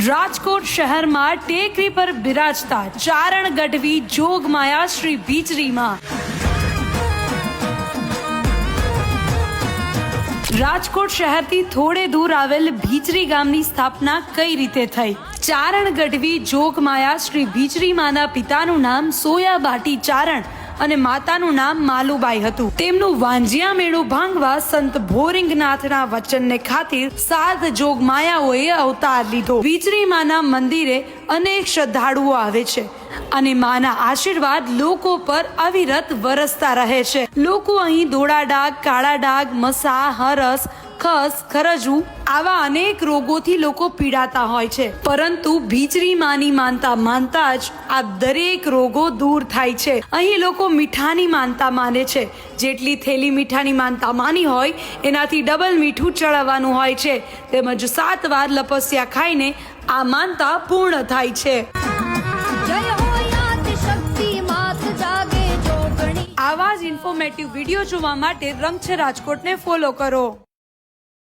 રાજકોટ શહેરમાં ટેકરી પર બિરાજતા ચારણ ગઢવી જોગમાયા શ્રી ભીચરીમાં રાજકોટ શહેરથી થોડે દૂર આવેલ ભીચરી ગામની સ્થાપના કઈ રીતે થઈ? ચારણ ગઢવી જોગમાયા શ્રી ભીચરી માના પિતાનું નામ સોયાબાટી ચારણ અને માતાનું નામ માલુબાઈ હતું. તેમનું વાંજિયા મેળું ભાંગવા સંત ભોરિંગનાથના વચનને ખાतिर 7 જોગમાયાઓએ અવતાર લીધો. ભીચરી માના મંદિરે અનેક શ્રદ્ધાળુઓ આવે છે અને માના આશીર્વાદ લોકો પર અવિરત વરસતા રહે છે. લોકો અહીં ધોળા ડાઘ, કાળા ડાઘ, મસા, હરસ, ખસ, ખરજવું આવા અનેક રોગોથી લોકો પીડાતા હોય છે, પરંતુ ભીચરી માની માનતા જ આ દરેક રોગો દૂર થાય છે. અહીં લોકો મીઠાની માનતા માને છે. જેટલી થેલી મીઠાની માનતા માની હોય એનાથી ડબલ મીઠું ચડાવવાનું હોય છે, તેમજ 7 વાર લપસ્યા ખાઈને આ માનતા પૂર્ણ થાય છે. આવા જ ઇન્ફોર્મેટિવ વિડીયો જોવા માટે રંગ છે રાજકોટને ફોલો કરો.